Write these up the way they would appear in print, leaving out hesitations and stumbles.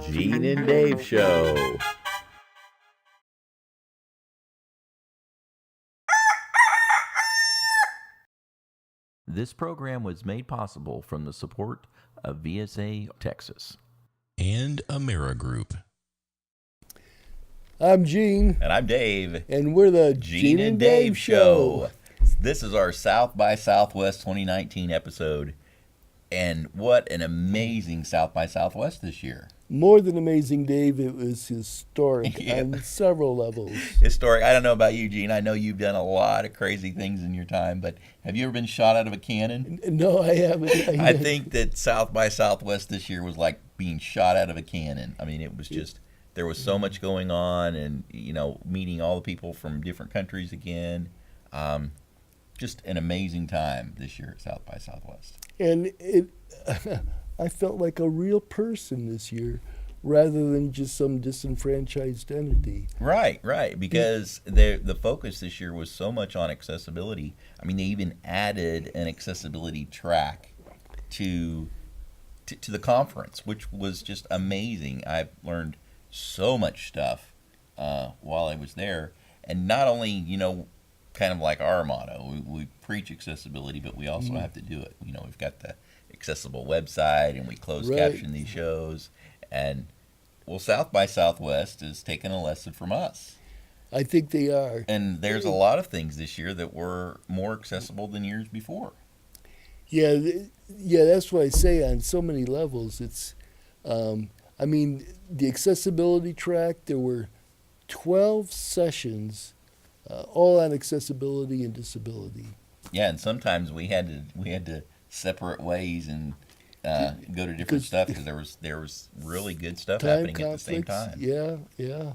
Gene and Dave Show. This program was made possible from the support of VSA Texas and AmeriGroup. I'm Gene. And I'm Dave. And we're the Gene and Dave Show. This is our South by Southwest 2019 episode. And what an amazing South by Southwest this year. More than amazing, Dave. It was historic on several levels. Historic. I don't know about you, Gene. I know you've done a lot of crazy things in your time, but have you ever been shot out of a cannon? No, I haven't. I think that South by Southwest this year was like being shot out of a cannon. I mean, it was just, there was so much going on and, you know, meeting all the people from different countries again. Just an amazing time this year at South by Southwest. And I felt like a real person this year rather than just some disenfranchised entity. Right, because the focus this year was so much on accessibility. I mean, they even added an accessibility track to the conference, which was just amazing. I've learned so much stuff while I was there. And not only, you know, kind of like our motto, we preach accessibility, but we also have to do it. You know, we've got the accessible website and we close caption these shows. And, well, South by Southwest is taking a lesson from us. I think they are. And there's a lot of things this year that were more accessible than years before. Yeah, that's what I say on so many levels. It's, I mean, the accessibility track, there were 12 sessions all on accessibility and disability. Yeah, and sometimes we had to separate ways and go to different stuff because there was really good stuff happening at the same time. Yeah.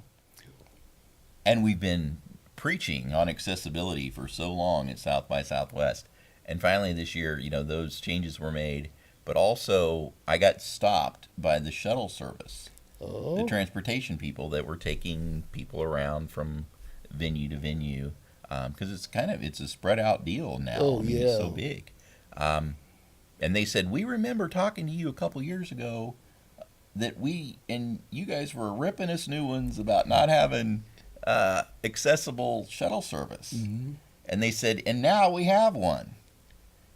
And we've been preaching on accessibility for so long at South by Southwest, and finally this year, you know, those changes were made. But also, I got stopped by the shuttle service, the transportation people that were taking people around from venue to venue, because it's a spread out deal now. It's so big. And they said, we remember talking to you a couple years ago that you guys were ripping us new ones about not having accessible shuttle service. Mm-hmm. And they said, and now we have one.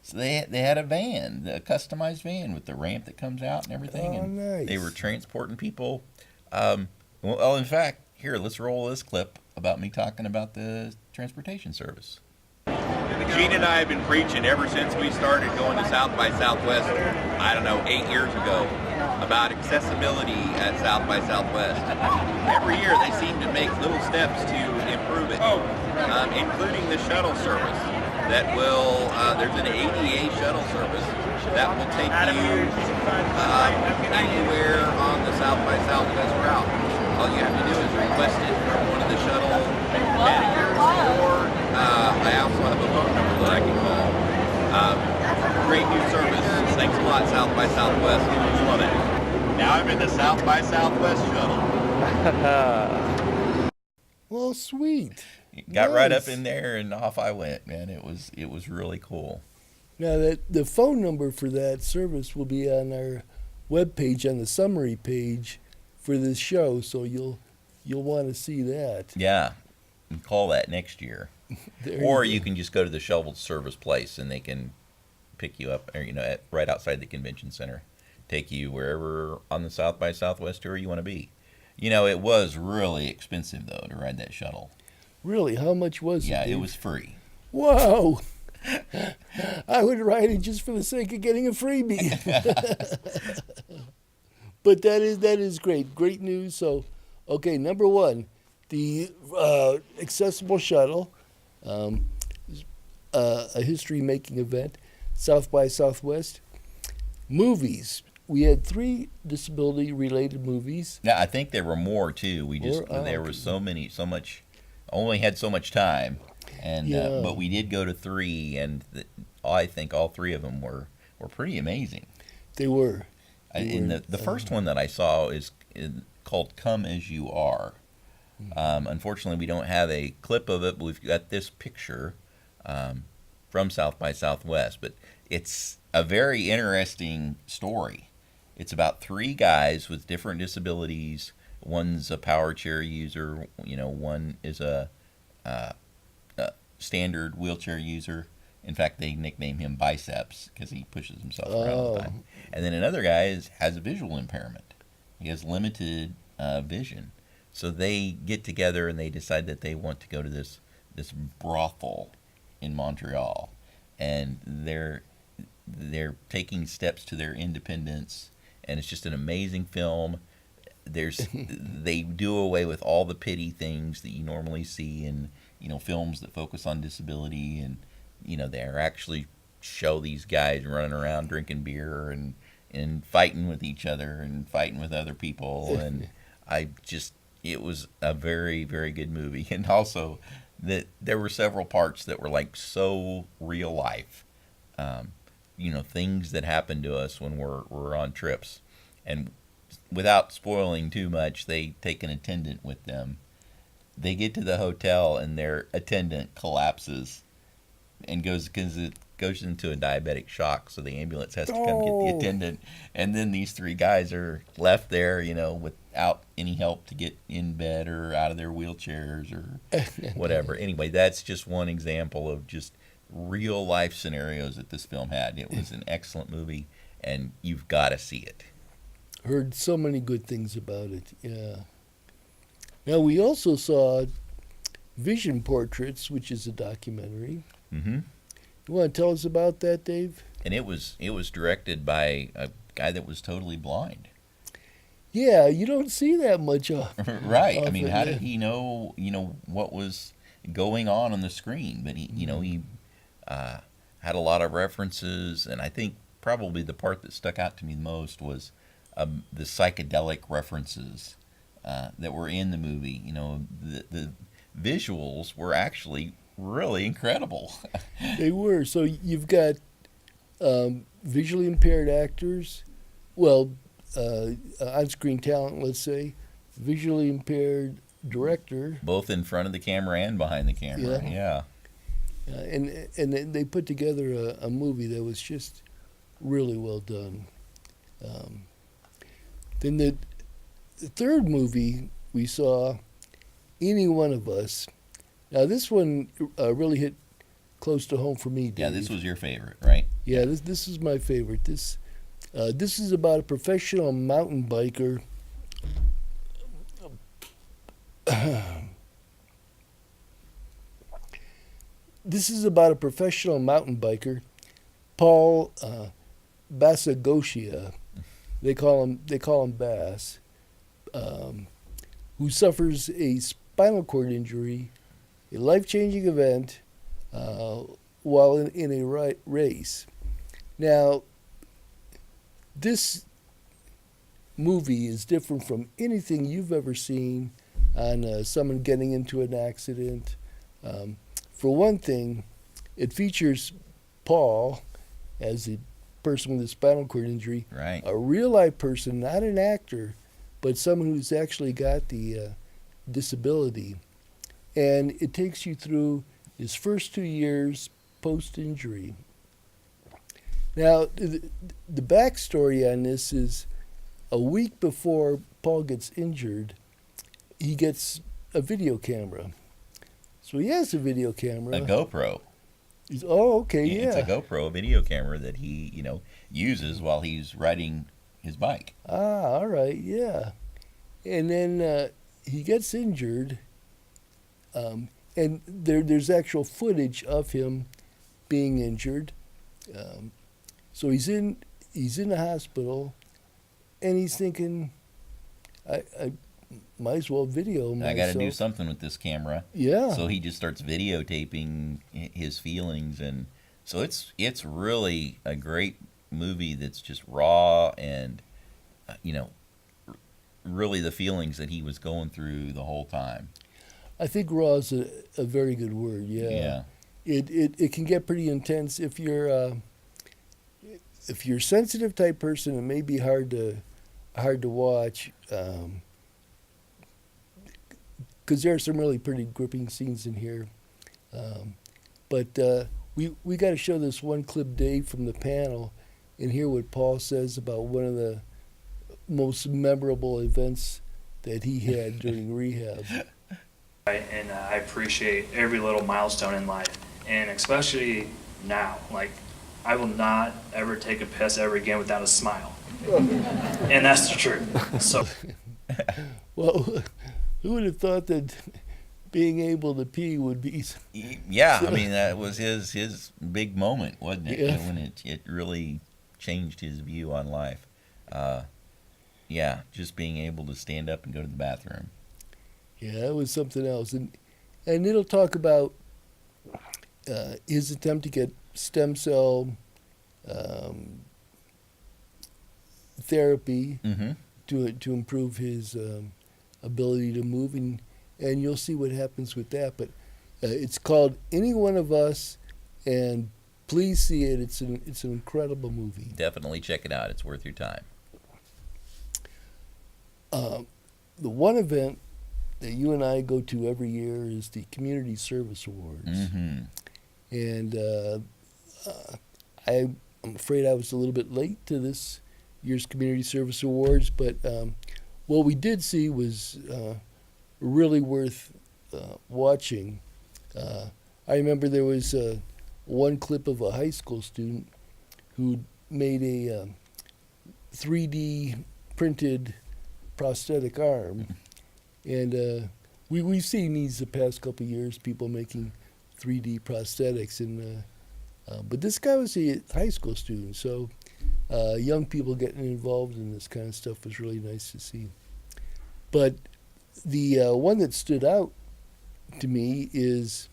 So they had a van, a customized van with the ramp that comes out and everything. And nice. They were transporting people. Well, in fact, here, let's roll this clip about me talking about the transportation service. Gene and I have been preaching ever since we started going to South by Southwest, 8 years ago, about accessibility at South by Southwest. Every year they seem to make little steps to improve it, including the shuttle service. That will, there's an ADA shuttle service that will take you anywhere on the South by Southwest route. All you have to do is request it from one of the shuttle managers, or I also have a phone number that I can call. Great new service. Thanks a lot, South by Southwest. Love it. Now I'm in the South by Southwest shuttle. Well, sweet. Got right up in there and off I went, man. It was really cool. Now the phone number for that service will be on our webpage, on the summary page for this show, so you'll want to see that. Yeah, and call that next year. Or you can just go to the shuttle service place and they can pick you up, or, you know, right outside the convention center, take you wherever on the South by Southwest tour you want to be. You know, it was really expensive though to ride that shuttle. Really? How much was it? Yeah, Dave? it was free. Whoa! I would ride it just for the sake of getting a freebie. But that is great. Great news. So, okay, number one, The accessible shuttle, um, a history-making event, South by Southwest. Movies. We had 3 disability-related movies. Yeah, I think there were more too. There Okay. was so much. Only had so much time, and Yeah, but we did go to 3, and I think all 3 of them were pretty amazing. they were. They In were. the first one that I saw is called "Come as You Are." Unfortunately, we don't have a clip of it, but we've got this picture um, from South by Southwest. But it's a very interesting story. It's about 3 guys with different disabilities. One's a power chair user. One is a standard wheelchair user. In fact, they nickname him Biceps because he pushes himself around all the Oh, time. And then another guy has a visual impairment. He has limited vision. So they get together and they decide that they want to go to this brothel in Montreal, and they're taking steps to their independence. And it's just an amazing film. They do away with all the pity things that you normally see in films that focus on disability, and they're actually show these guys running around drinking beer and fighting with each other and fighting with other people. And I just it was a very, very good movie. And also that there were several parts that were like so real life, um, things that happen to us when we're on trips. And without spoiling too much, they take an attendant with them. They get to the hotel and their attendant collapses and goes into a diabetic shock, so the ambulance has to come get the oh, attendant. And then these 3 guys are left there, without any help to get in bed or out of their wheelchairs or whatever. Anyway, that's just one example of just real life scenarios that this film had. It was an excellent movie, and you've got to see it. heard so many good things about it. Yeah. Now we also saw Vision Portraits, which is a documentary. Hmm. You want to tell us about that, Dave? And it was directed by a guy that was totally blind. Yeah, you don't see that much Right. I of mean, it. how Yeah. did he know, what was going on the screen? But he uh, had a lot of references, and I think probably the part that stuck out to me the most was the psychedelic references that were in the movie. The visuals were actually really incredible. They were. So you've got visually impaired actors, well, on-screen talent, let's say, visually impaired director, Both in front of the camera and behind the camera. yeah, Yeah. and then they put together a movie that was just really well done. Um, then the third movie we saw, Any One of Us. Now this one really hit close to home for me, Dave. Yeah, this was your favorite, right? Yeah, this is my favorite. This is about a professional mountain biker. This is about a professional mountain biker, Paul Basagoshia. They call him Bass, who suffers a spinal cord injury, a life-changing event, while in a race. Now, this movie is different from anything you've ever seen on someone getting into an accident. For one thing, it features Paul as a person with a spinal cord injury, Right. a real life person, not an actor, but someone who's actually got the disability. And it takes you through his first 2 years post injury. Now, the backstory on this is a week before Paul gets injured, he gets a video camera. So he has a video camera. A GoPro. Okay, It's yeah. a GoPro video camera that he, uses while he's riding his bike. All right, yeah. And then he gets injured, and there's actual footage of him being injured. So he's in the hospital, and he's thinking, I might as well video myself. I got to do something with this camera. Yeah. So he just starts videotaping his feelings, and so it's really a great movie that's just raw and really the feelings that he was going through the whole time. I think raw is a very good word. Yeah. Yeah. It can get pretty intense if you're a sensitive type person. It may be hard to watch. Because there are some really pretty gripping scenes in here. But we got to show this one clip, Dave, from the panel, and hear what Paul says about one of the most memorable events that he had during rehab. And I appreciate every little milestone in life, and especially now. Like, I will not ever take a piss ever again without a smile. And that's the truth. So. Well, who would have thought that being able to pee would be? Yeah, I mean that was his big moment, wasn't it? Yeah. When it really changed his view on life. Yeah, just being able to stand up and go to the bathroom. Yeah, it was something else, and it'll talk about his attempt to get stem cell therapy Mm-hmm. to improve his ability to move, and you'll see what happens with that. But it's called Any One of Us, and please see it. It's an incredible movie. Definitely check it out. It's worth your time. The one event that you and I go to every year is the Community Service Awards. Mm-hmm. And I'm afraid I was a little bit late to this year's Community Service Awards, but what we did see was really worth watching. I remember there was one clip of a high school student who made a 3D printed prosthetic arm. And we've seen these the past couple of years, people making 3D prosthetics. But this guy was a high school student, so young people getting involved in this kind of stuff was really nice to see. But the one that stood out to me is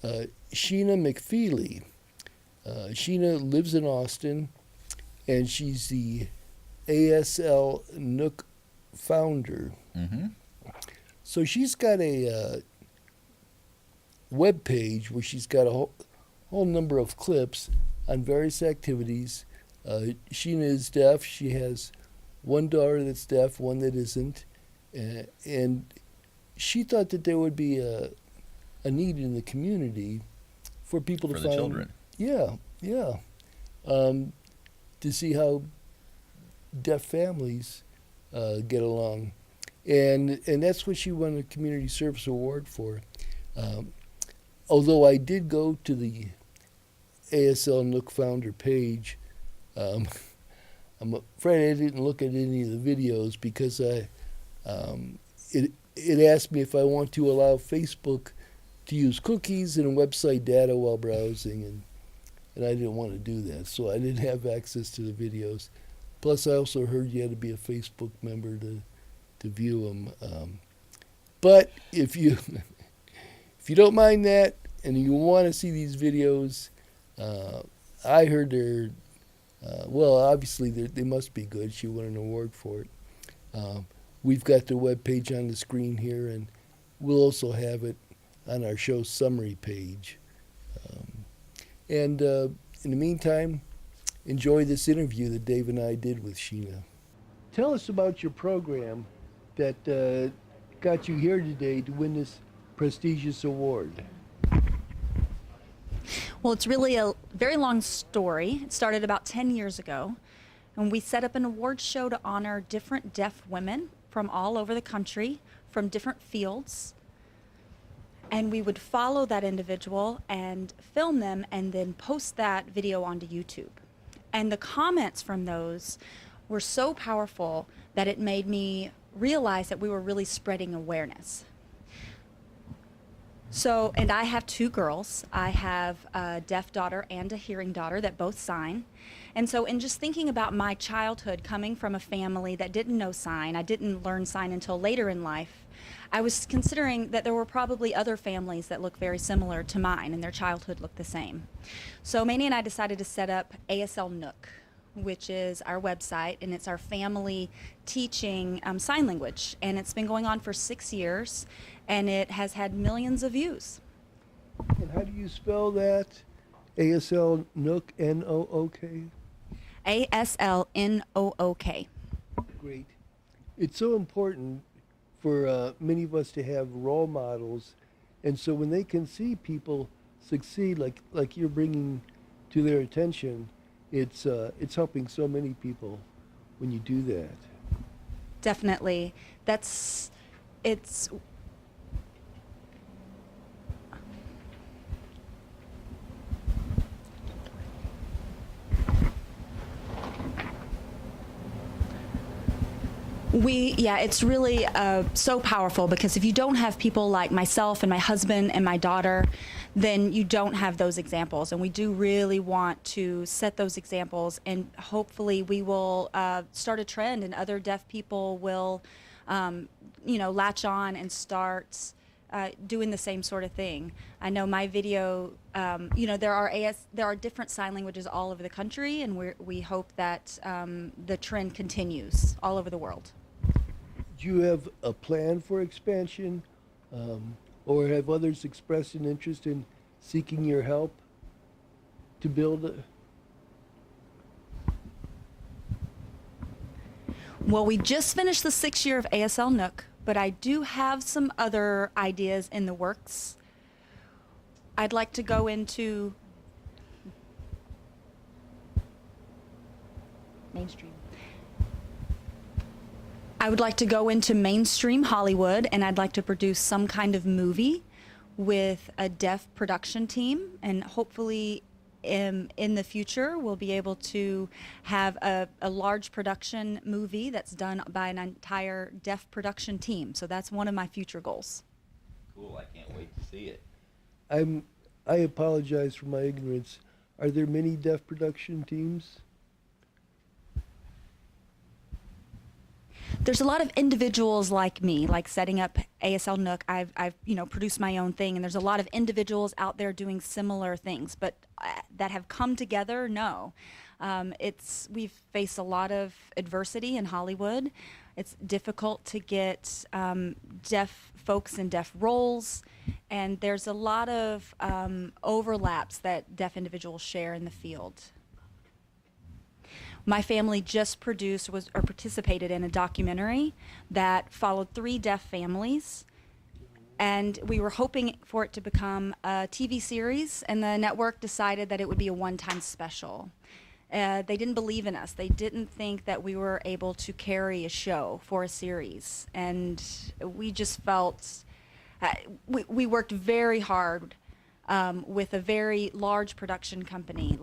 Sheena McFeely. Sheena lives in Austin, and she's the ASL Nook founder. Mm-hmm. So she's got a web page where she's got a whole number of clips on various activities. Sheena is deaf. She has one daughter that's deaf, one that isn't. And she thought that there would be a need in the community for people to For find... the children. Yeah, yeah. To see how deaf families get along. And that's what she won a Community Service Award for. Although I did go to the ASL Nook founder page, I'm afraid I didn't look at any of the videos because it asked me if I want to allow Facebook to use cookies and website data while browsing, and I didn't want to do that, so I didn't have access to the videos. Plus, I also heard you had to be a Facebook member to view them. But if you don't mind that and you want to see these videos, I heard they're well, obviously they must be good. She won an award for it. We've got the webpage on the screen here, and we'll also have it on our show summary page. And in the meantime, enjoy this interview that Dave and I did with Sheena. Tell us about your program that got you here today to win this prestigious award. Well, it's really a very long story. It started about 10 years ago, and we set up an award show to honor different deaf women from all over the country, from different fields. And we would follow that individual and film them and then post that video onto YouTube. And the comments from those were so powerful that it made me realize that we were really spreading awareness. So, and I have two girls. I have a deaf daughter and a hearing daughter that both sign. And so, in just thinking about my childhood coming from a family that didn't know sign, I didn't learn sign until later in life. I was considering that there were probably other families that look very similar to mine and their childhood looked the same. So, Manny and I decided to set up ASL Nook, which is our website, and it's our family teaching sign language. And it's been going on for 6 years, and it has had millions of views. And how do you spell that? ASL Nook, N-O-O-K? ASLNOOK. Great. It's so important for many of us to have role models, and so when they can see people succeed, like you're bringing to their attention, it's helping so many people when you do that. Definitely. It's it's really so powerful, because if you don't have people like myself and my husband and my daughter, then you don't have those examples. And we do really want to set those examples, and hopefully we will start a trend, and other deaf people will, latch on and start doing the same sort of thing. I know my video, there are different sign languages all over the country, and we hope that the trend continues all over the world. Do you have a plan for expansion, or have others expressed an interest in seeking your help to build it? Well, we just finished the 6th year of ASL Nook, but I do have some other ideas in the works. I'd like to go into mainstream. I would like to go into mainstream Hollywood, and I'd like to produce some kind of movie with a deaf production team, and hopefully in the future we'll be able to have a large production movie that's done by an entire deaf production team. So that's one of my future goals. Cool, I can't wait to see it. I apologize for my ignorance. Are there many deaf production teams? There's a lot of individuals like me, like setting up ASL Nook. I've produced my own thing, and there's a lot of individuals out there doing similar things, but that have come together. No, we've faced a lot of adversity in Hollywood. It's difficult to get deaf folks in deaf roles, and there's a lot of overlaps that deaf individuals share in the field. My family just participated in a documentary that followed 3 deaf families, and we were hoping for it to become a TV series, and the network decided that it would be a one-time special. They didn't believe in us. They didn't think that we were able to carry a show for a series, and we just felt we worked very hard with a very large production company.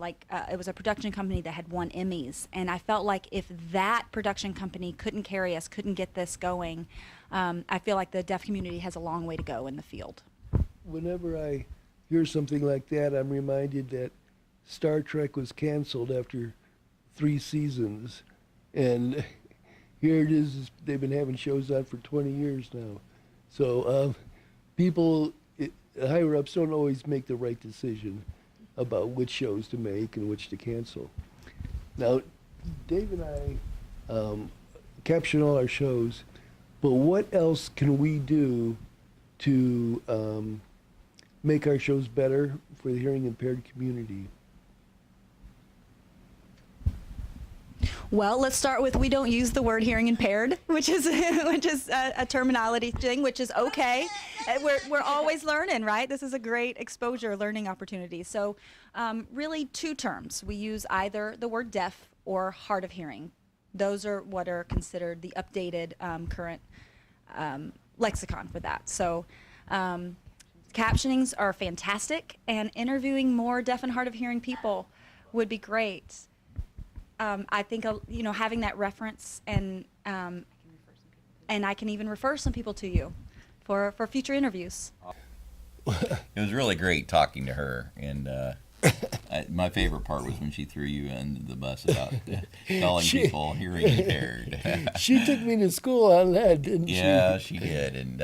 It was a production company that had won Emmys, and I felt like if that production company couldn't carry us, couldn't get this going, I feel like the deaf community has a long way to go in the field. Whenever I hear something like that, I'm reminded that Star Trek was canceled after 3 seasons, and here it is, they've been having shows on for 20 years now. So people higher ups don't always make the right decision about which shows to make and which to cancel. Now, Dave and I caption all our shows, but what else can we do to make our shows better for the hearing impaired community? Well, let's start with we don't use the word hearing impaired, which is a terminology thing, which is okay. We're always learning, right? This is a great exposure learning opportunity. So really 2 terms. We use either the word deaf or hard of hearing. Those are what are considered the updated current lexicon for that. So captionings are fantastic, and interviewing more deaf and hard of hearing people would be great. I think having that reference, and I can even refer some people to you for future interviews. It was really great talking to her, and my favorite part was when she threw you under the bus about calling people hearing impaired. She took me to school on that, didn't she? Yeah, she did, and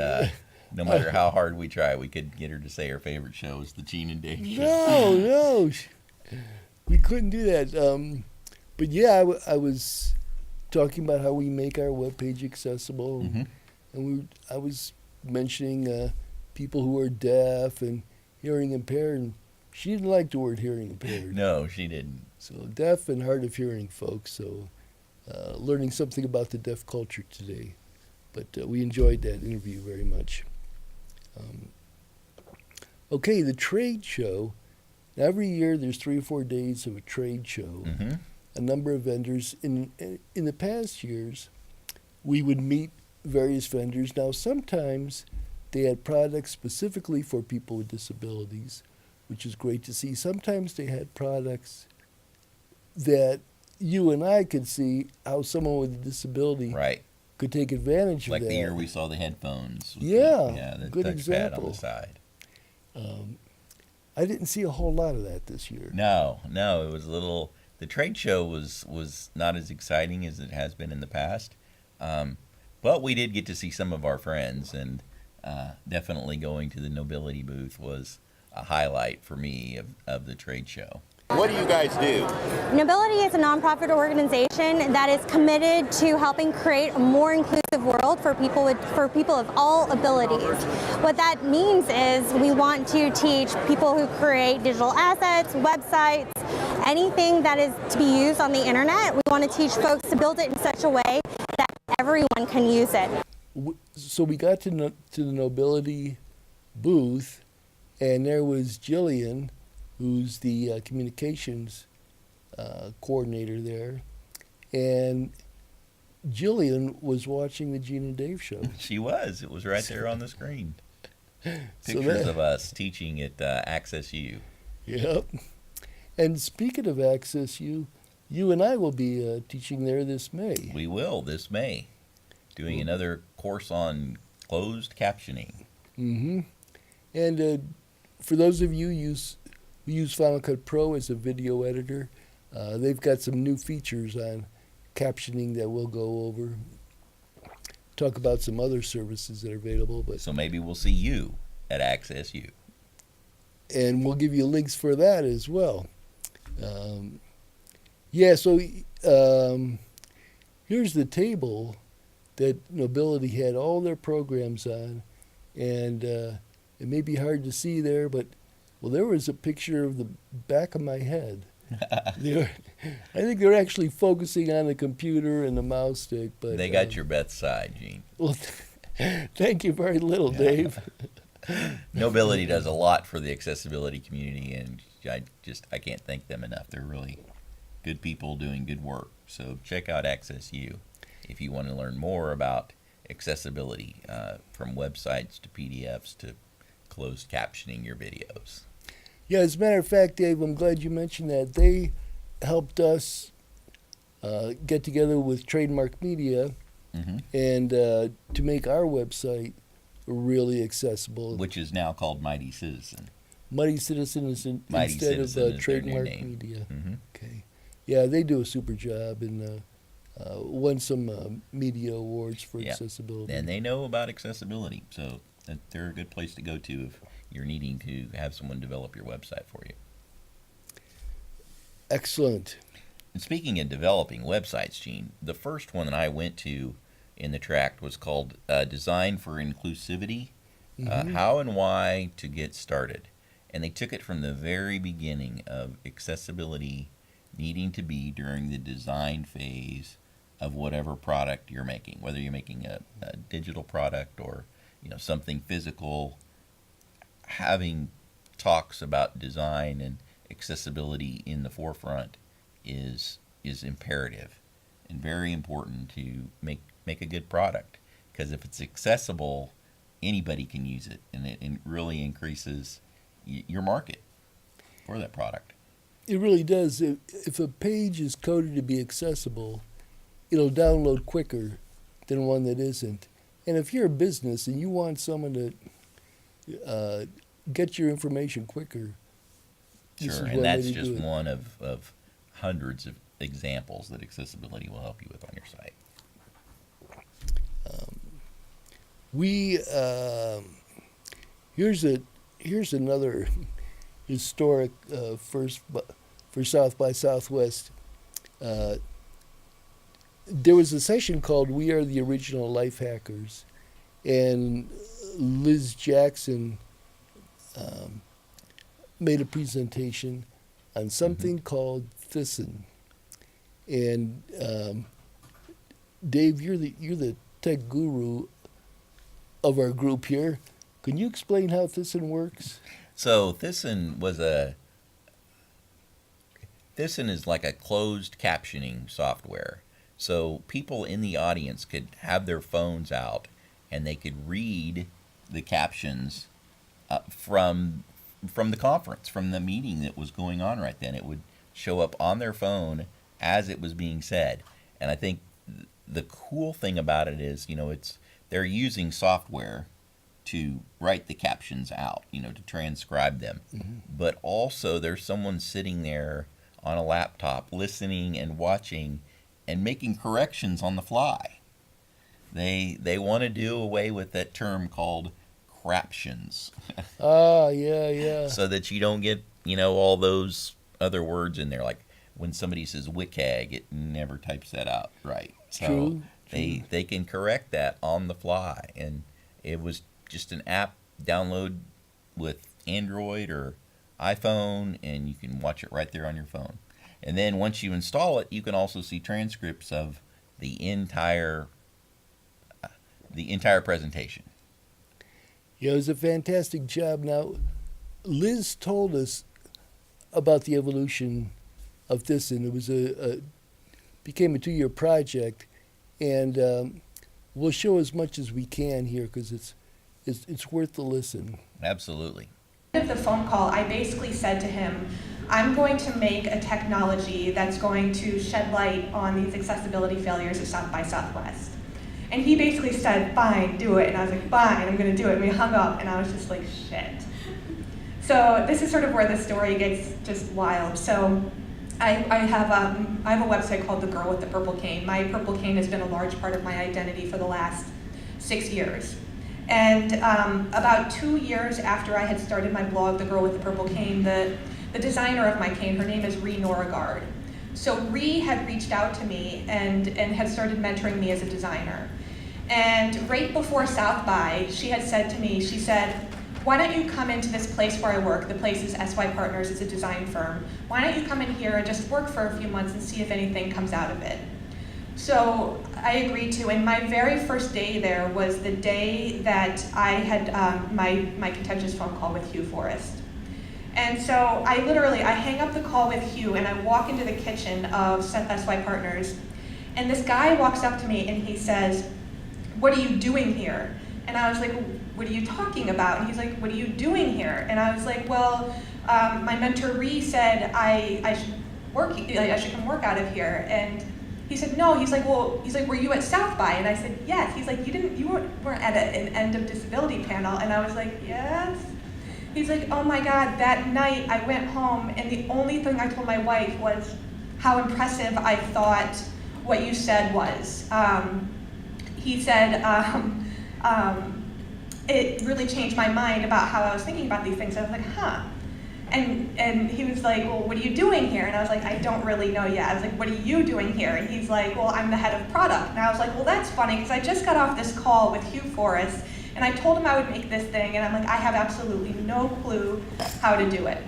no matter how hard we tried, we couldn't get her to say her favorite show was the Gene and Dave show. No, we couldn't do that. But yeah, I was talking about how we make our webpage accessible, Mm-hmm. and I was mentioning people who are deaf and hearing impaired, and she didn't like the word hearing impaired. No, she didn't. So deaf and hard of hearing folks. So learning something about the deaf culture today. But we enjoyed that interview very much. Okay, the trade show. Every year there's 3 or 4 days of a trade show. Mm-hmm. A number of vendors. In the past years, we would meet various vendors. Now, sometimes they had products specifically for people with disabilities, which is great to see. Sometimes they had products that you and I could see how someone with a disability Right. could take advantage Like of that. the year we saw the headphones. With Yeah, the good touchpad example. on the side. I didn't see a whole lot of that this year. No, it was a little. The trade show was not as exciting as it has been in the past, but we did get to see some of our friends, and definitely going to the Nobility booth was a highlight for me of the trade show. What do you guys do? Nobility is a nonprofit organization that is committed to helping create a more inclusive world for people of all abilities. What that means is we want to teach people who create digital assets, websites, anything that is to be used on the internet. We want to teach folks to build it in such a way that everyone can use it. So we got to the Nobility booth, and there was Jillian, who's the communications coordinator there, and Jillian was watching the Gene and Dave show. She was. It was right there on the screen. So Pictures of us teaching at Access U. Yep. And speaking of Access U, you and I will be teaching there this May. We will this May, doing another course on closed captioning. Mm-hmm. And for those of you who use Final Cut Pro as a video editor, they've got some new features on captioning that we'll go over. Talk about some other services that are available, but So maybe we'll see you at Access U. and we'll give you links for that as well. So here's the table that Nobility had all their programs on, and it may be hard to see there, but there was a picture of the back of my head. I think they're actually focusing on the computer and the mouse stick, but They got your best side, Gene. Well, thank you very little, Dave. Nobility does a lot for the accessibility community, and I can't thank them enough. They're really good people doing good work. So check out Access U if you want to learn more about accessibility, from websites to PDFs to closed captioning your videos. Yeah, as a matter of fact, Dave, I'm glad you mentioned that. They helped us get together with Trademark Media Mm-hmm. and to make our website really accessible. Which is now called Mighty Citizen. Mighty Citizen is Mighty instead Citizen of is their new Trademark name. Media. Mm-hmm. Okay. Yeah, they do a super job and won some media awards for Yeah. accessibility. And they know about accessibility, so they're a good place to go to if you're needing to have someone develop your website for you. Excellent. And speaking of developing websites, Gene, the first one that I went to in the tract was called Design for Inclusivity, How and Why to Get Started. And they took it from the very beginning of accessibility needing to be during the design phase of whatever product you're making, whether you're making a digital product or something physical. Having talks about design and accessibility in the forefront is imperative and very important to make a good product, because if it's accessible, anybody can use it, and it really increases your market for that product. It really does. If a page is coded to be accessible, it'll download quicker than one that isn't. And if you're a business and you want someone to get your information quicker. This is Sure, one and way that's to just do it. one of hundreds of examples that accessibility will help you with on your site. We here's another historic first for South by Southwest. There was a session called "We Are the Original Life Hackers," and Liz Jackson made a presentation on something called Thisten. And Dave, you're the tech guru of our group here. Can you explain how Thisten works? So Thisten is like a closed captioning software. So people in the audience could have their phones out and they could read the captions from the conference, from the meeting that was going on right then. It would show up on their phone as it was being said. And I think the cool thing about it is, they're using software to write the captions out, to transcribe them. Mm-hmm. But also there's someone sitting there on a laptop listening and watching and making corrections on the fly. They want to do away with that term called craptions. Yeah. So that you don't get, all those other words in there. Like when somebody says WCAG, it never types that out right. So True. They can correct that on the fly. And it was just an app download with Android or iPhone, and you can watch it right there on your phone. And then once you install it, you can also see transcripts of the entire presentation. Yeah, it was a fantastic job. Now, Liz told us about the evolution of this, and it was became a 2-year project, and we'll show as much as we can here because it's worth the listen. Absolutely. At the phone call, I basically said to him, I'm going to make a technology that's going to shed light on these accessibility failures at South by Southwest. And he basically said, fine, do it. And I was like, fine, I'm going to do it. And we hung up, and I was just like, shit. So this is sort of where the story gets just wild. So I have a website called The Girl with the Purple Cane. My purple cane has been a large part of my identity for the last 6 years. And about 2 years after I had started my blog, The Girl with the Purple Cane, the designer of my cane, her name is Ree Norregard. So Ree had reached out to me and had started mentoring me as a designer. And right before South by, she had said to me, she said, why don't you come into this place where I work? The place is SY Partners, it's a design firm. Why don't you come in here and just work for a few months and see if anything comes out of it? So I agreed to, and my very first day there was the day that I had my contentious phone call with Hugh Forrest. And so I hang up the call with Hugh and I walk into the kitchen of SY Partners, and this guy walks up to me and he says, what are you doing here? And I was like, what are you talking about? And he's like, what are you doing here? And I was like, well, my mentor Ree said I should come work out of here. And he said, no. He's like, were you at South by? And I said, yes. He's like, you weren't at an end of disability panel. And I was like, yes. He's like, oh my God, that night I went home and the only thing I told my wife was how impressive I thought what you said was. He said, it really changed my mind about how I was thinking about these things. I was like, huh. And he was like, well, what are you doing here? And I was like, I don't really know yet. I was like, what are you doing here? And he's like, well, I'm the head of product. And I was like, well, that's funny, because I just got off this call with Hugh Forrest, and I told him I would make this thing, and I'm like, I have absolutely no clue how to do it.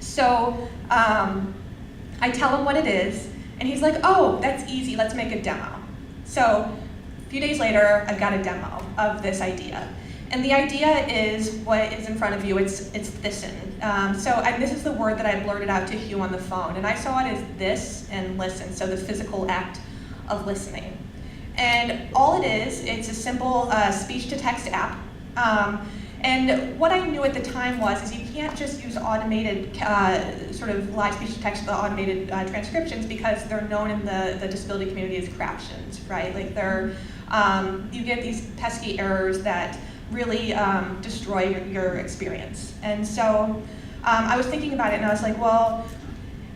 So I tell him what it is, and he's like, oh, that's easy, let's make a demo. So a few days later, I've got a demo of this idea. And the idea is what is in front of you. It's Thisten. This is the word that I blurted out to Hugh on the phone. And I saw it as this and listen, so the physical act of listening. And all it is, it's a simple speech-to-text app. And what I knew at the time is you can't just use automated sort of live speech-to-text, the automated transcriptions, because they're known in the disability community as craptions, right? Like you get these pesky errors that really destroy your experience. And so I was thinking about it, and I was like, well,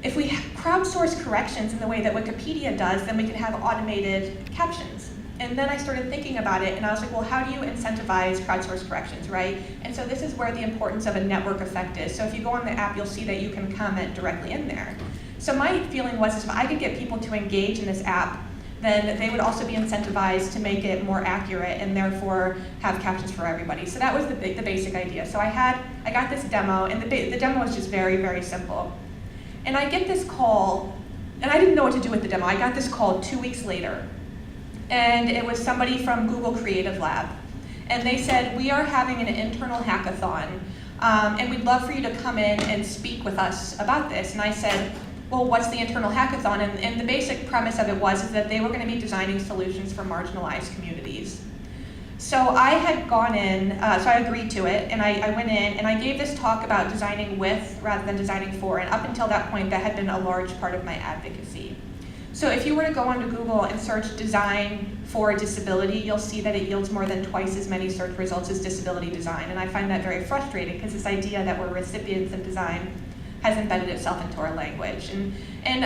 if we crowdsource corrections in the way that Wikipedia does, then we can have automated captions. And then I started thinking about it, and I was like, well, how do you incentivize crowdsourced corrections, right? And so this is where the importance of a network effect is. So if you go on the app, you'll see that you can comment directly in there. So my feeling was, if I could get people to engage in this app, then they would also be incentivized to make it more accurate and therefore have captions for everybody. So that was the basic idea. So I got this demo, and the demo was just very, very simple. And I get this call, and I didn't know what to do with the demo. I got this call 2 weeks later. And it was somebody from Google Creative Lab. And they said, we are having an internal hackathon, and we'd love for you to come in and speak with us about this. And I said, well, what's the internal hackathon? And the basic premise of it was that they were going to be designing solutions for marginalized communities. So I had gone in, so I agreed to it, and I went in, and I gave this talk about designing with rather than designing for, and up until that point, that had been a large part of my advocacy. So if you were to go onto Google and search design for disability, you'll see that it yields more than twice as many search results as disability design. And I find that very frustrating, because this idea that we're recipients of design has embedded itself into our language. And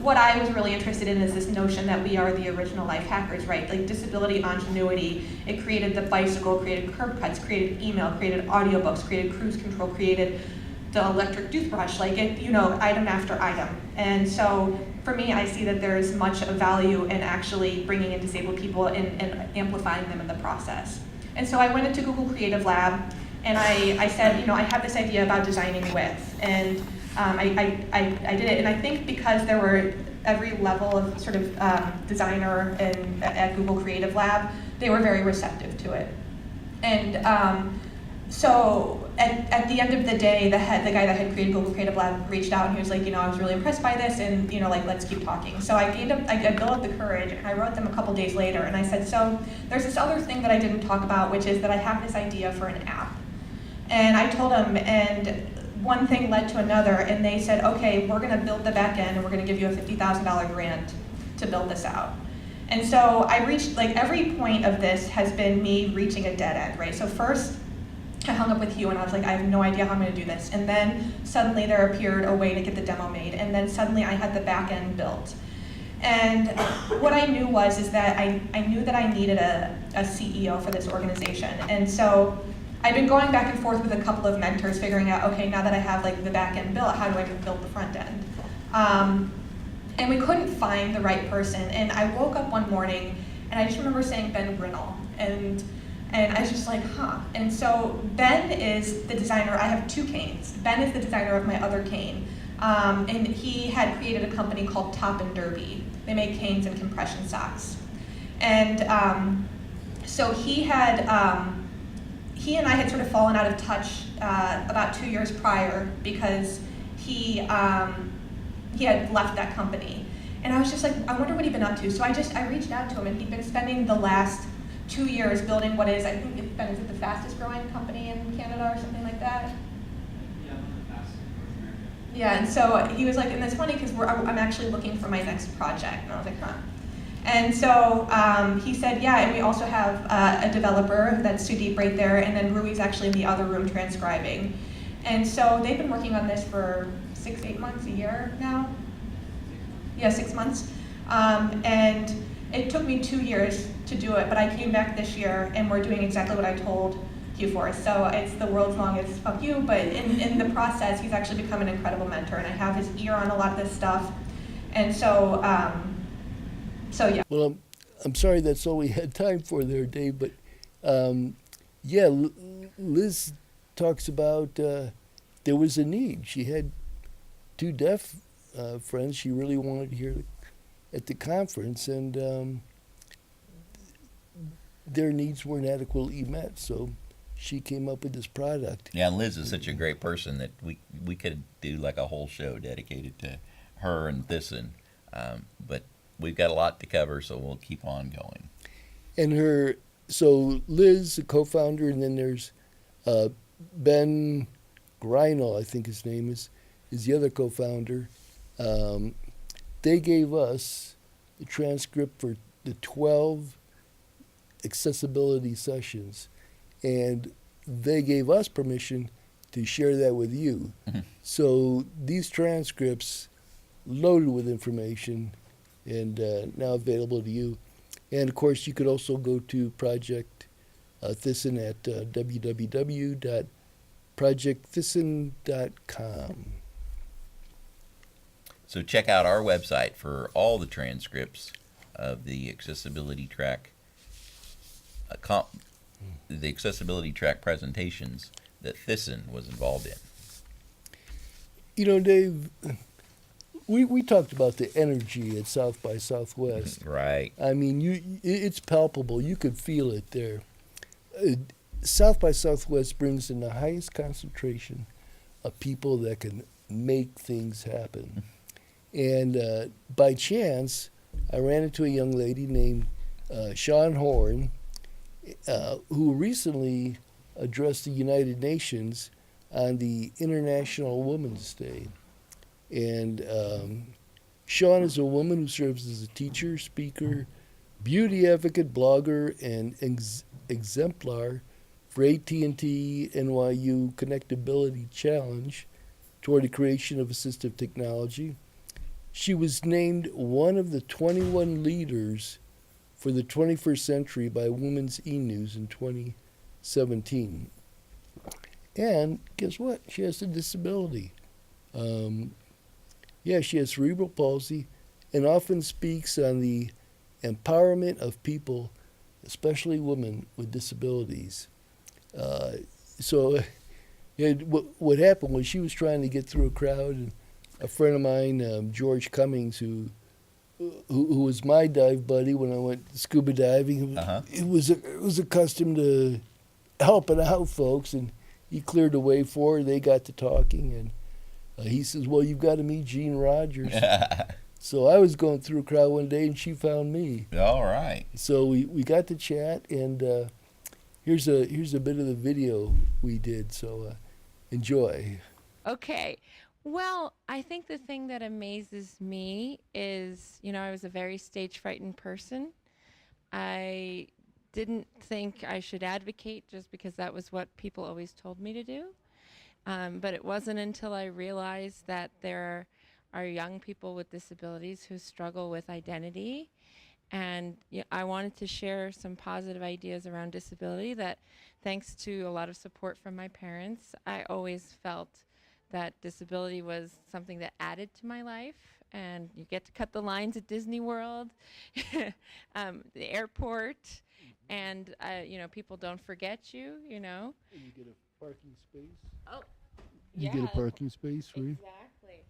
what I was really interested in is this notion that we are the original life hackers, right? Like disability ingenuity, it created the bicycle, created curb cuts, created email, created audiobooks, created cruise control, created the electric toothbrush, like it, item after item. And so for me, I see that there's much of value in actually bringing in disabled people and amplifying them in the process. And so I went into Google Creative Lab, and I said, I have this idea about designing with, and I did it. And I think because there were every level of sort of designer at Google Creative Lab, they were very receptive to it. And so at the end of the day, the guy that had created Google Creative Lab reached out, and he was like, I was really impressed by this, and let's keep talking. So I built up the courage, and I wrote them a couple days later, and I said, so there's this other thing that I didn't talk about, which is that I have this idea for an app. And I told them, and one thing led to another, and they said, okay, we're gonna build the back end, and we're gonna give you a $50,000 grant to build this out. And so I reached, every point of this has been me reaching a dead end, right? So first, I hung up with Hugh, and I was like, I have no idea how I'm gonna do this. And then suddenly there appeared a way to get the demo made, and then suddenly I had the back end built. And what I knew is that I knew that I needed a CEO for this organization. And so I've been going back and forth with a couple of mentors, figuring out, okay, now that I have the back end built, how do I build the front end? And we couldn't find the right person. And I woke up one morning, and I just remember saying Ben Grinnell, and I was just like, huh. And so Ben is the designer. I have two canes. Ben is the designer of my other cane, and he had created a company called Top and Derby. They make canes and compression socks, and so he and I had sort of fallen out of touch about 2 years prior, because he had left that company. And I was just like, I wonder what he'd been up to. So I reached out to him, and he'd been spending the last 2 years building what is, I think it's been, is it the fastest growing company in Canada or something like that? Yeah, one of the fastest in North America. Yeah, and so he was like, and it's funny because I'm actually looking for my next project. And I was like, huh. And so he said, yeah, and we also have a developer, that's Sudeep right there, and then Rui's actually in the other room transcribing. And so they've been working on this for 6, 8 months, a year now? Yeah, 6 months. And it took me 2 years to do it, but I came back this year, and we're doing exactly what I told Hugh for. So it's the world's longest fuck you, but in the process, he's actually become an incredible mentor, and I have his ear on a lot of this stuff. And so, yeah. Well, I'm sorry that's all we had time for there, Dave, but yeah, Liz talks about there was a need. She had 2 deaf friends she really wanted to hear at the conference, and their needs weren't adequately met, so she came up with this product. Yeah, Liz is such a great person that we could do a whole show dedicated to her and Thisten, but we've got a lot to cover, so we'll keep on going. And so Liz, the co-founder, and then there's Ben Greinel, I think his name is the other co-founder. They gave us the transcript for the 12 accessibility sessions. and they gave us permission to share that with you. So these transcripts loaded with information and now available to you. And of course, you could also go to Project Thisten at www.projectthisten.com. So check out our website for all the transcripts of the accessibility track, the accessibility track presentations that Thisten was involved in. You know, Dave, we talked about the energy at South by Southwest. Right. I mean, it's palpable. You could feel it there. South by Southwest brings in the highest concentration of people that can make things happen. And by chance, I ran into a young lady named Sean Horn, who recently addressed the United Nations on the International Women's Day. And Sean is a woman who serves as a teacher, speaker, beauty advocate, blogger, and exemplar for AT&T NYU Connectability Challenge toward the creation of assistive technology. She was named one of the 21 leaders for the 21st century by Women's E-News in 2017. And guess what? She has a disability. She has cerebral palsy and often speaks on the empowerment of people, especially women with disabilities. What happened was she was trying to get through a crowd, and a friend of mine, George Cummings, who was my dive buddy when I went scuba diving, it was accustomed to helping out folks, and he cleared the way for her. They got to talking, and he says, "Well, you've got to meet Gene Rogers." So I was going through a crowd one day, and she found me. All right. So we got to chat, and here's a bit of the video we did. So enjoy. Okay. Well, I think the thing that amazes me is, I was a very stage frightened person. I didn't think I should advocate just because that was what people always told me to do. But it wasn't until I realized that there are young people with disabilities who struggle with identity. And I wanted to share some positive ideas around disability that, thanks to a lot of support from my parents, I always felt that disability was something that added to my life. And you get to cut the lines at Disney World, the airport, and people don't forget you, And you get a parking space. Oh, you yeah. get a parking space free. Exactly.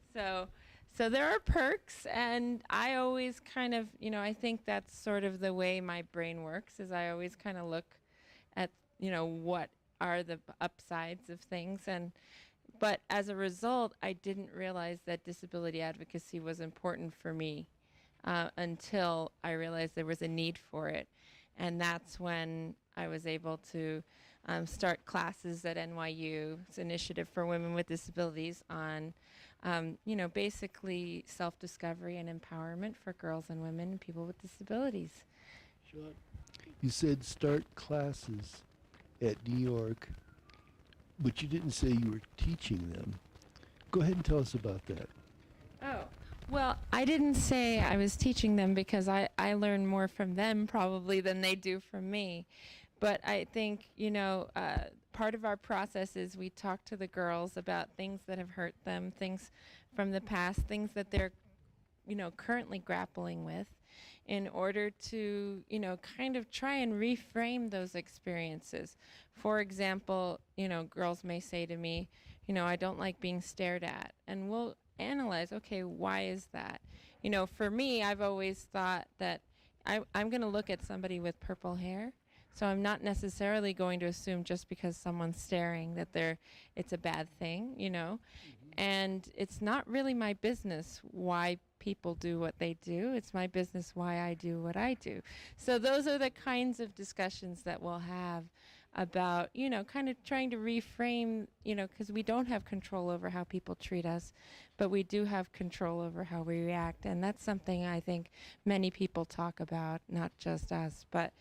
So there are perks, and I always kind of, I think that's sort of the way my brain works, is I always kind of look at, what are the upsides of things. But as a result, I didn't realize that disability advocacy was important for me until I realized there was a need for it. And that's when I was able to start classes at NYU, it's an initiative for women with disabilities, on, basically self-discovery and empowerment for girls and women and people with disabilities. Sean, you said start classes at New York, but you didn't say you were teaching them. Go ahead and tell us about that. Oh, well, I didn't say I was teaching them because I learn more from them probably than they do from me. But I think, part of our process is we talk to the girls about things that have hurt them, things from the past, things that they're, currently grappling with, in order to, kind of try and reframe those experiences. For example, girls may say to me, I don't like being stared at. And we'll analyze, okay, why is that? For me, I've always thought that I'm going to look at somebody with purple hair. So I'm not necessarily going to assume just because someone's staring that it's a bad thing, And it's not really my business why people do what they do. It's my business why I do what I do. So those are the kinds of discussions that we'll have about, kind of trying to reframe, because we don't have control over how people treat us, but we do have control over how we react. And that's something I think many people talk about, not just us. But,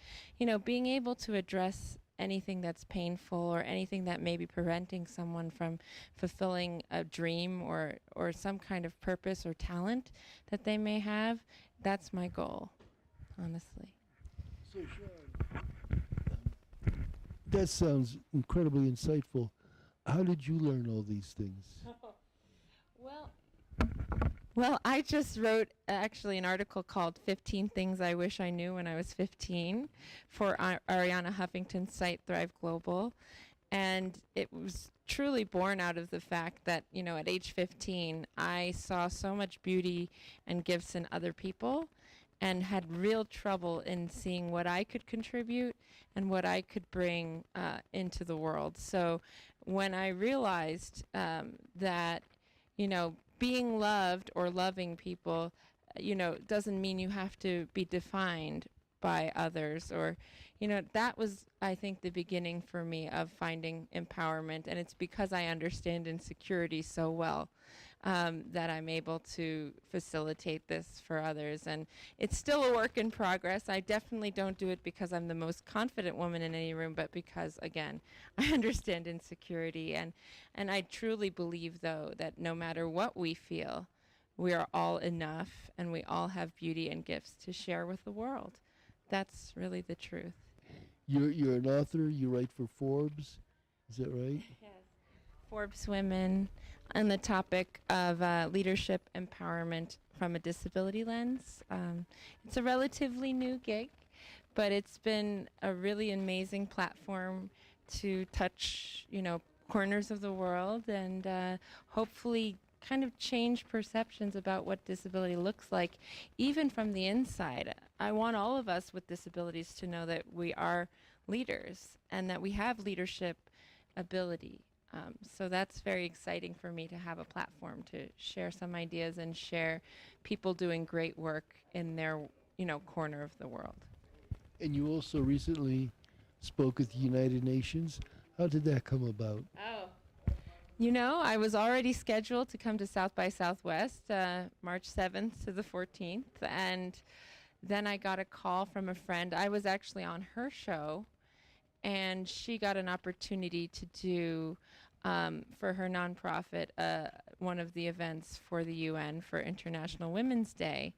being able to address anything that's painful or anything that may be preventing someone from fulfilling a dream or some kind of purpose or talent that they may have, that's my goal, honestly. So, Sean, that sounds incredibly insightful. How did you learn all these things? Well, I just wrote actually an article called 15 Things I Wish I Knew When I Was 15 for Ariana Huffington's site Thrive Global. And it was truly born out of the fact that, you know, at age 15, I saw so much beauty and gifts in other people and had real trouble in seeing what I could contribute and what I could bring into the world. So when I realized that, you know, being loved or loving people, you know, doesn't mean you have to be defined by others, or, you know, that was, I think, the beginning for me of finding empowerment. And it's because I understand insecurity so well that I'm able to facilitate this for others. And it's still a work in progress. I definitely don't do it because I'm the most confident woman in any room, but because, again, I understand insecurity. And I truly believe, though, that no matter what we feel, we are all enough and we all have beauty and gifts to share with the world. That's really the truth. You're an author. You write for Forbes. Is that right? Yes. Forbes Women on the topic of leadership empowerment from a disability lens. It's a relatively new gig, but it's been a really amazing platform to touch, you know, corners of the world and hopefully kind of change perceptions about what disability looks like, even from the inside. I want all of us with disabilities to know that we are leaders and that we have leadership ability. So that's very exciting for me to have a platform to share some ideas and share people doing great work in their, you know, corner of the world. And you also recently spoke at the United Nations. How did that come about? Oh. You know, I was already scheduled to come to South by Southwest, March 7th to the 14th, and then I got a call from a friend. I was actually on her show, and she got an opportunity to do, for her nonprofit, one of the events for the UN for International Women's Day.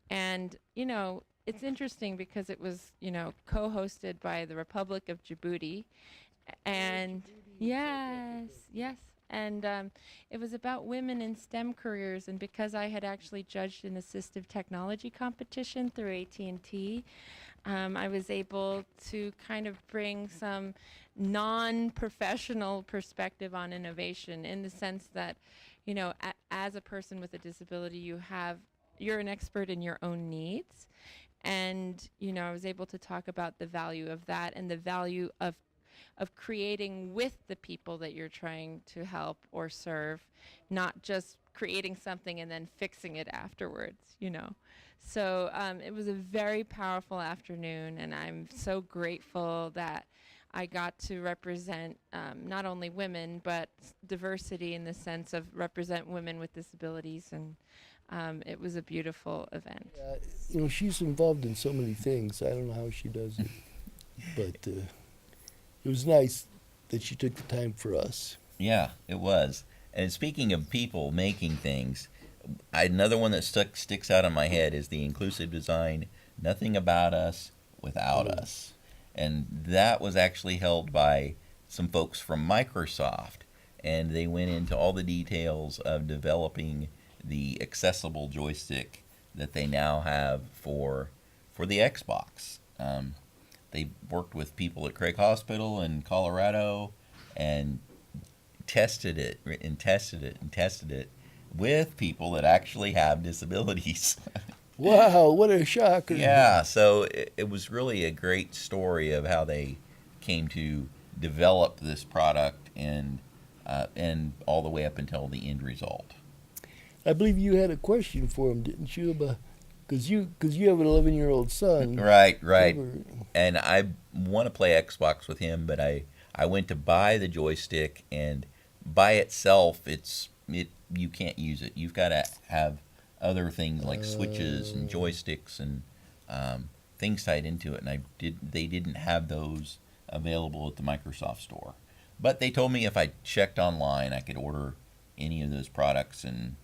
And, you know, it's interesting because it was, you know, co-hosted by the Republic of Djibouti. And yes. And it was about women in STEM careers, and because I had actually judged an assistive technology competition through AT&T, I was able to kind of bring some non-professional perspective on innovation, in the sense that, you know, as a person with a disability, you're an expert in your own needs. And, you know, I was able to talk about the value of that and the value of creating with the people that you're trying to help or serve, not just creating something and then fixing it afterwards, you know. So it was a very powerful afternoon, and I'm so grateful that I got to represent not only women, but diversity in the sense of represent women with disabilities, and it was a beautiful event. You know, she's involved in so many things. I don't know how she does it, but it was nice that she took the time for us. Yeah, it was. And speaking of people making things, another one that sticks out in my head is the inclusive design, Nothing About Us Without Us. And that was actually held by some folks from Microsoft. And they went into all the details of developing the accessible joystick that they now have for the Xbox. They worked with people at Craig Hospital in Colorado and tested it with people that actually have disabilities. Wow, what a shocker. Yeah, so it was really a great story of how they came to develop this product and all the way up until the end result. I believe you had a question for him, didn't you? Because you have an 11-year-old son. Right. And I want to play Xbox with him, but I went to buy the joystick, and by itself, you can't use it. You've got to have other things like switches and joysticks and things tied into it, and they didn't have those available at the Microsoft Store. But they told me if I checked online, I could order any of those products, and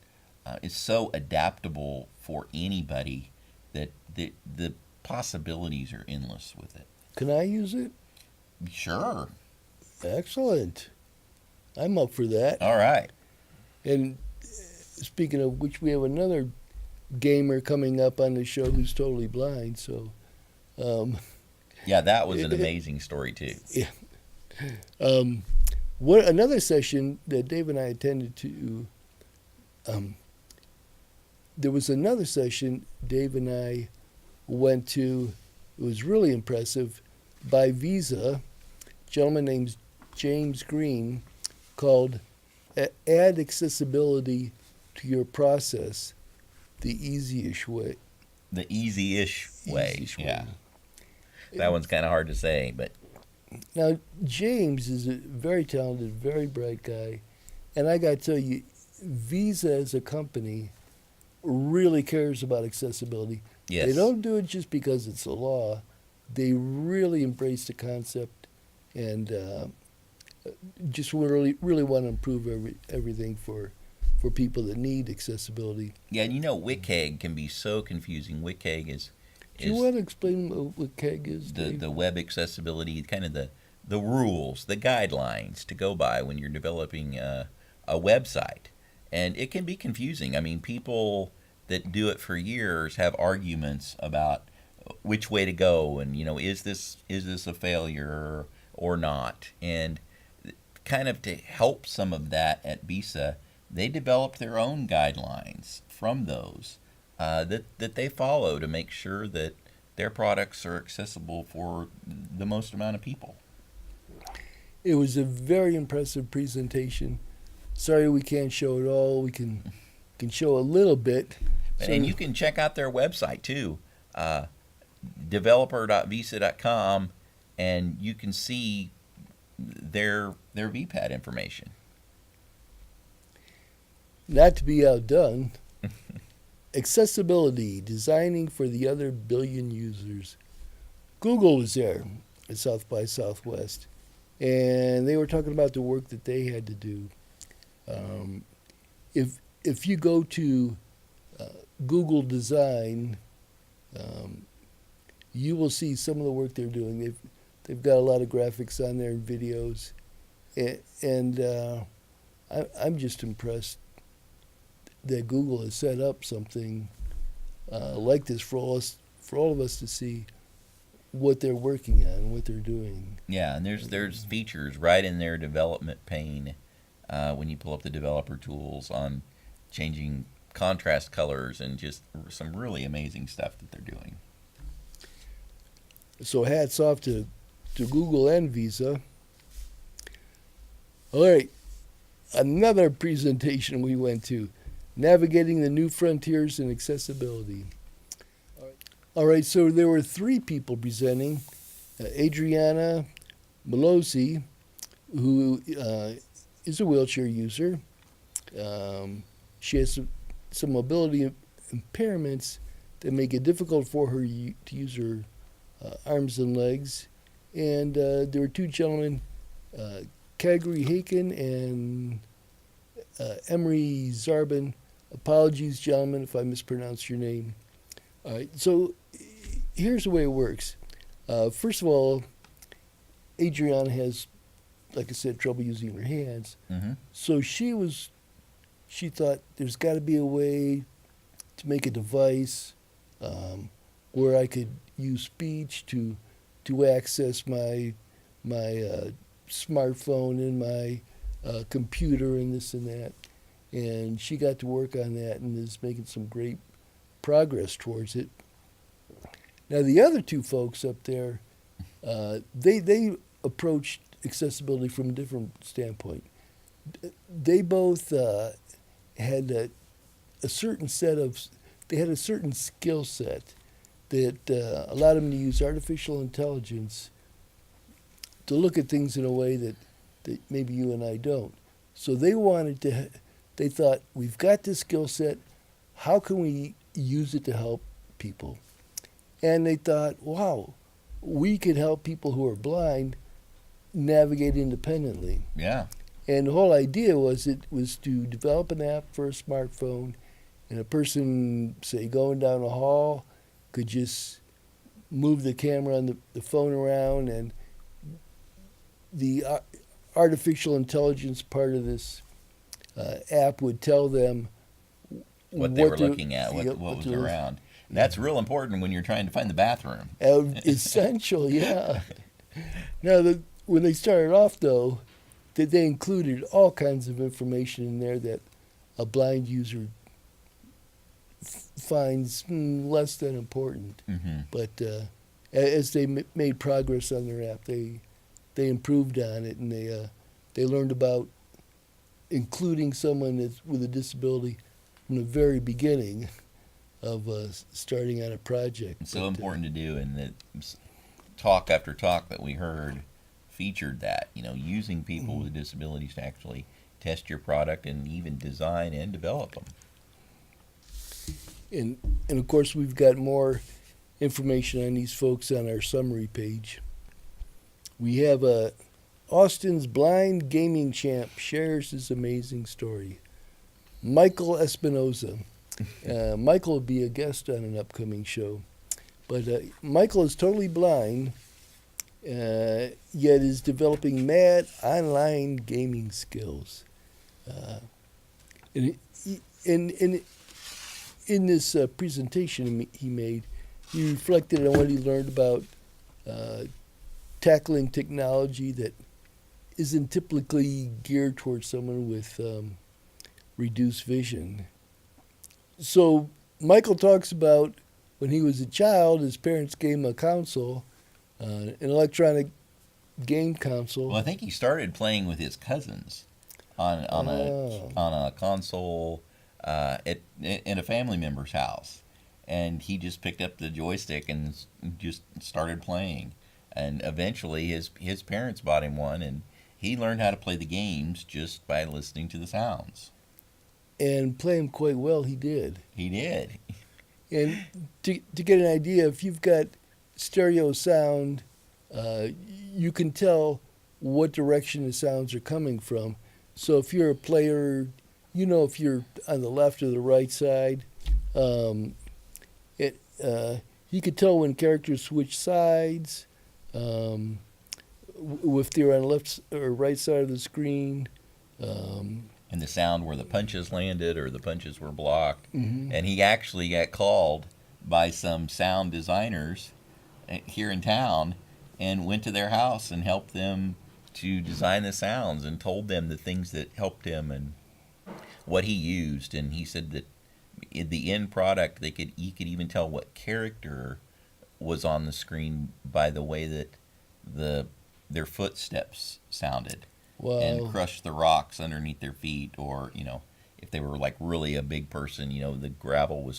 it's so adaptable for anybody that the possibilities are endless with it. Can I use it? Sure. Excellent. I'm up for that. All right. And speaking of which, we have another gamer coming up on the show who's totally blind. So, Yeah, that was an amazing story too. yeah. What another session that Dave and I attended to. There was another session Dave and I went to. It was really impressive by Visa. A gentleman named James Green, called "Add Accessibility to Your Process the Easy-ish Way." The easy-ish way. Easy-ish Yeah. way. That one's kind of hard to say, but Now, James is a very talented, very bright guy. And I got to tell you, Visa as a company really cares about accessibility. yes. They don't do it just because it's a law. They really embrace the concept and just really want to improve everything for people that need accessibility. Yeah, and WCAG can be so confusing. WCAG is Do you want to explain what CAG is, Dave? the web accessibility, kind of the rules, the guidelines to go by when you're developing a website. And it can be confusing. I mean, people that do it for years have arguments about which way to go, and is this a failure or not? And kind of to help some of that at Visa, they developed their own guidelines from those that they follow to make sure that their products are accessible for the most amount of people. It was a very impressive presentation. Sorry we can't show it all. We can show a little bit. And you can check out their website too, developer.visa.com, and you can see their VPAD information. Not to be outdone, accessibility, designing for the other billion users. Google was there at South by Southwest, and they were talking about the work that they had to do. If you go to Google Design, you will see some of the work they're doing. They've got a lot of graphics on there and videos, and I'm just impressed that Google has set up something like this for all of us to see what they're working on and what they're doing. Yeah, and there's features right in their development pane when you pull up the developer tools on changing contrast colors and just some really amazing stuff that they're doing. So hats off to Google and Visa. All right, another presentation we went to, Navigating the New Frontiers in Accessibility. All right, so there were three people presenting. Adriana Melosi, who is a wheelchair user. She has some mobility impairments that make it difficult for her to use her arms and legs. And there were two gentlemen, Kagri Haken and Emery Zarbin. Apologies, gentlemen, if I mispronounced your name. All right, so here's the way it works. First of all, Adriana has, like I said, trouble using her hands. Mm-hmm. So she thought there's got to be a way to make a device where I could use speech to access my smartphone and my computer and this and that. And she got to work on that and is making some great progress towards it. Now the other two folks up there, they approached accessibility from a different standpoint. They both had a certain skill set that allowed them to use artificial intelligence to look at things in a way that maybe you and I don't. So they thought, we've got this skill set, how can we use it to help people? And they thought, wow, we could help people who are blind navigate independently. Yeah. And the whole idea was it was to develop an app for a smartphone, and a person, say, going down a hall, could just move the camera on the phone around, and the artificial intelligence part of this app would tell them What they were looking at, what was around. And that's real important when you're trying to find the bathroom. Essential, yeah. Now, when they started off, though, that they included all kinds of information in there that a blind user finds less than important. Mm-hmm. But as they made progress on their app, they improved on it, and they learned about including someone with a disability from the very beginning of starting on a project. It's so important to do, and that talk after talk that we heard featured that, using people with disabilities to actually test your product and even design and develop them. And of course, we've got more information on these folks on our summary page. We have Austin's blind gaming champ shares his amazing story. Michael Espinoza. Michael will be a guest on an upcoming show. But Michael is totally blind, yet is developing mad online gaming skills. In this presentation he made, he reflected on what he learned about tackling technology that isn't typically geared towards someone with reduced vision. So Michael talks about when he was a child, his parents gave him a console, an electronic game console. Well, I think he started playing with his cousins on a console in a family member's house, and he just picked up the joystick and just started playing. And eventually, his parents bought him one, and he learned how to play the games just by listening to the sounds. And play them quite well, he did. He did. And to get an idea, if you've got stereo sound, you can tell what direction the sounds are coming from. So if you're a player, if you're on the left or the right side. He could tell when characters switch sides, if they're on the left or right side of the screen. And the sound where the punches landed or the punches were blocked. Mm-hmm. And he actually got called by some sound designers here in town and went to their house and helped them to design the sounds and told them the things that helped him and what he used. And he said that in the end product, he could even tell what character was on the screen by the way that their footsteps sounded. Wow. And crush the rocks underneath their feet, or if they were like really a big person, the gravel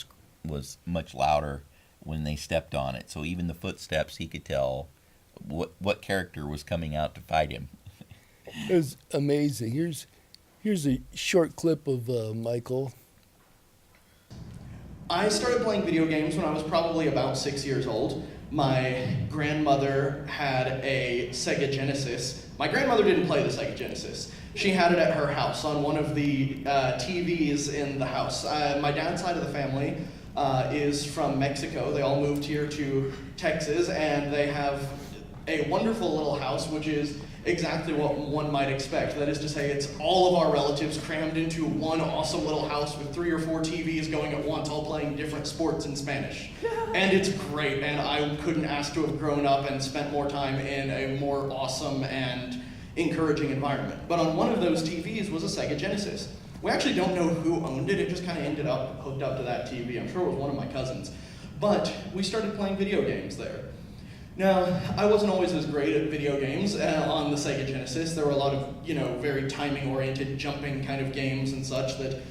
was much louder when they stepped on it. So even the footsteps, he could tell what character was coming out to fight him. It was amazing. Here's a short clip of Michael. I started playing video games when I was probably about 6 years old. My grandmother had a Sega Genesis. My grandmother didn't play the Sega Genesis. She had it at her house on one of the TVs in the house. My dad's side of the family is from Mexico. They all moved here to Texas, and they have a wonderful little house, which is exactly what one might expect. That is to say, it's all of our relatives crammed into one awesome little house with 3 or 4 TVs going at once, all playing different sports in Spanish. And it's great, and I couldn't ask to have grown up and spent more time in a more awesome and encouraging environment. But on one of those TVs was a Sega Genesis. We actually don't know who owned it. It just kind of ended up hooked up to that TV. I'm sure it was one of my cousins. But we started playing video games there. Now, I wasn't always as great at video games on the Sega Genesis. There were a lot of, very timing-oriented jumping kind of games and such that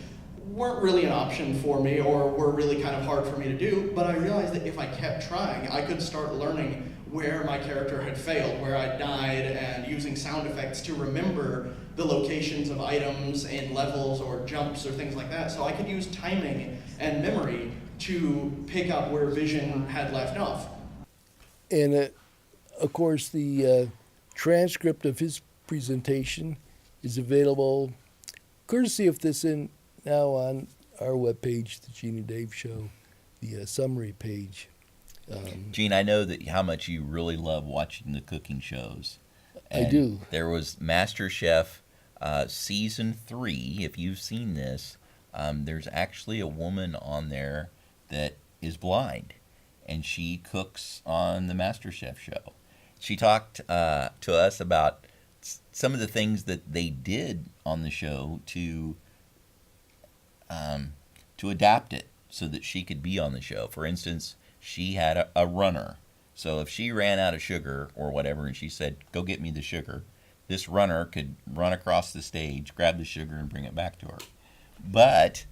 weren't really an option for me or were really kind of hard for me to do. But I realized that if I kept trying, I could start learning where my character had failed, where I died, and using sound effects to remember the locations of items in levels or jumps or things like that. So I could use timing and memory to pick up where vision had left off. And of course, the transcript of his presentation is available courtesy of Thisten now on our webpage, the Gene and Dave Show, the summary page. Gene, I know that how much you really love watching the cooking shows. I do. There was MasterChef season 3. If you've seen this, there's actually a woman on there that is blind, and she cooks on the MasterChef show. She talked to us about some of the things that they did on the show to adapt it so that she could be on the show. For instance, she had a runner. So if she ran out of sugar or whatever and she said, "Go get me the sugar," this runner could run across the stage, grab the sugar, and bring it back to her. But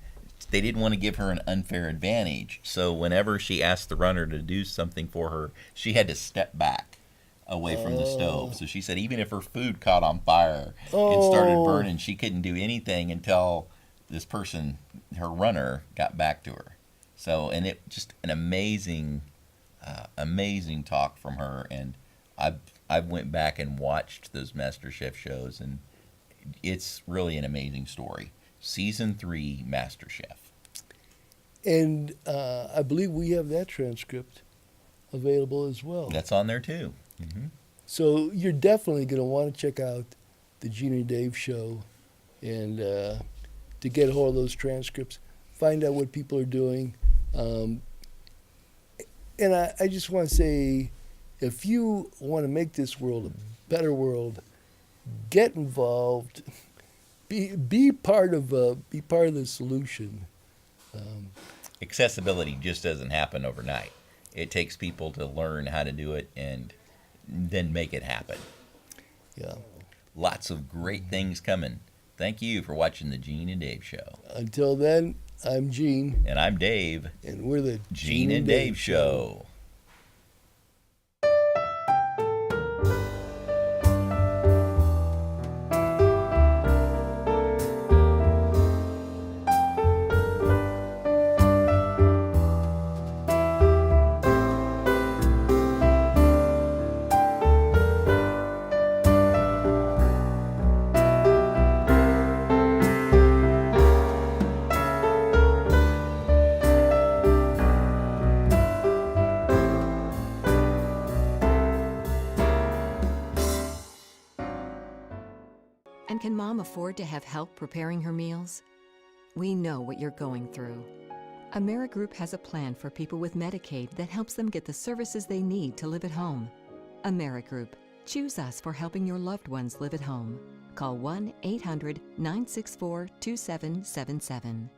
they didn't want to give her an unfair advantage. So whenever she asked the runner to do something for her, she had to step back away from the stove. So she said even if her food caught on fire and started burning, she couldn't do anything until this person, her runner, got back to her. So, and it just an amazing talk from her. And I went back and watched those MasterChef shows, and it's really an amazing story. Season 3 MasterChef. And I believe we have that transcript available as well. That's on there too. Mm-hmm. So you're definitely going to want to check out the Gene and Dave Show, and to get a hold of those transcripts, find out what people are doing. And I just want to say, if you want to make this world a better world, get involved. Be part of the solution. Accessibility just doesn't happen overnight. It takes people to learn how to do it and then make it happen. Yeah. Lots of great things coming. Thank you for watching the Gene and Dave Show. Until then, I'm Gene. And I'm Dave. And we're the Gene and Dave Show. And can Mom afford to have help preparing her meals? We know what you're going through. AmeriGroup has a plan for people with Medicaid that helps them get the services they need to live at home. AmeriGroup. Choose us for helping your loved ones live at home. Call 1-800-964-2777.